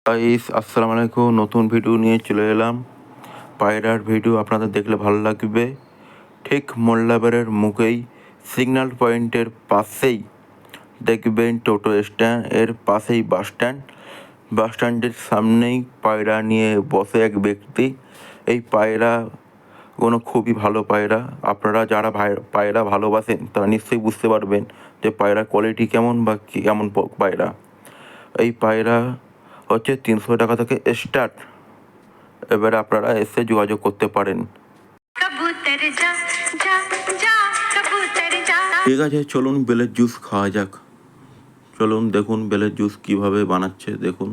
Guys আসসালামু আলাইকুম, নতুন ভিডিও নিয়ে চলে এলাম। পায়রার ভিডিও আপনাদের দেখলে ভালো লাগবে। ঠিক মোল্লাবেড়ের মুখেই সিগন্যাল পয়েন্টের পাশেই দেখবেন টোটো স্ট্যান্ড, এর পাশেই বাস স্ট্যান্ডের সামনেই পায়রা নিয়ে বসে এক ব্যক্তি। এই পায়রা কোনো খুবই ভালো পায়রা। আপনারা যারা পায়রা ভালোবাসেন তারা নিশ্চয়ই বুঝতে পারবেন যে পায়রার কোয়ালিটি কেমন বা কেমন পায়রা। এই পায়রা হচ্ছে 300 টাকা থেকে স্টার্ট। এবারে আপনারা এসে যোগাযোগ করতে পারেন। ঠিক আছে, চলুন বেলের জুস খাওয়া যাক। চলুন দেখুন বেলের জুস কিভাবে বানাচ্ছে দেখুন।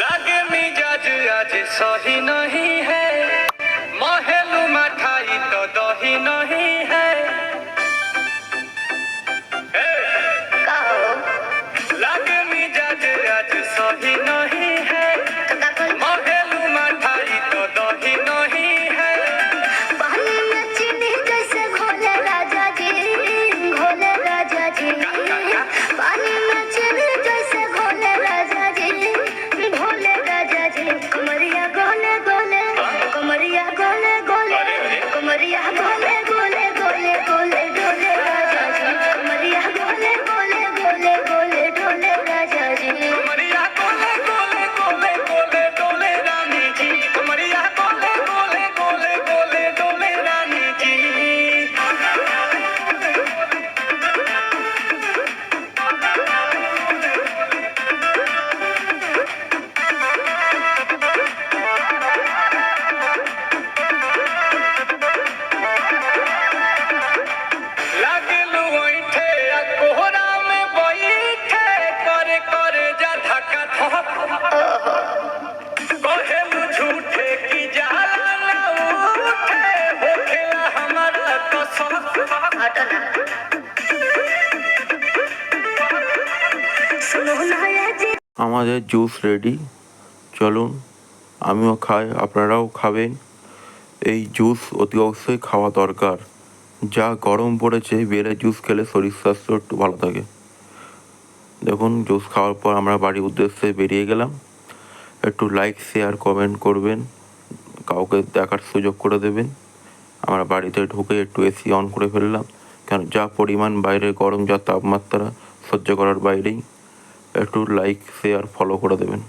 লাগে মিজাজ আজ সহি নহি है महलू मठाई तो दही नहीं है লাগে मिजाज आज सही नहीं है महलू मठाई तो दही नहीं है पानी में चीनी जैसे घोले राजा जी पानी में चीनी जैसे घोले राजा जी कमरिया गोले गोले कमरिया गोले गोले कमरिया गोले गोले गोले गोले डोले राजा जी कमरिया गोले गोले गोले गोले डोले राजा जी कमरिया गोले गोले गोले गोले डोले रानी जी कमरिया गोले गोले गोले गोले डोले रानी जी लागलू ओइठे आ कोहरा में बैठे करे करे जा धक्का धक कहेलू झूठे की जाला ना उठे होखेला हमारा कसम सुनो ना ये जी আমাদের জুস রেডি, চলুন আমিও খাই, আপনারাও খাবেন। এই জুস অতি অবশ্যই খাওয়া দরকার। যা গরম পড়েছে, বেলের জুস খেলে শরীর স্বাস্থ্য একটু ভালো থাকে। দেখুন জুস খাওয়ার পর আমরা বাড়ির উদ্দেশ্যে বেরিয়ে গেলাম। একটু লাইক শেয়ার কমেন্ট করবেন, কাউকে দেখার সুযোগ করে দেবেন। আমরা বাড়িতে ঢুকে একটু এসি অন করে ফেললাম, কারণ যা পরিমাণ বাইরে গরম, যা তাপমাত্রা সহ্য করার বাইরেই। একটু লাইক শেয়ার ফলো করে দেবেন।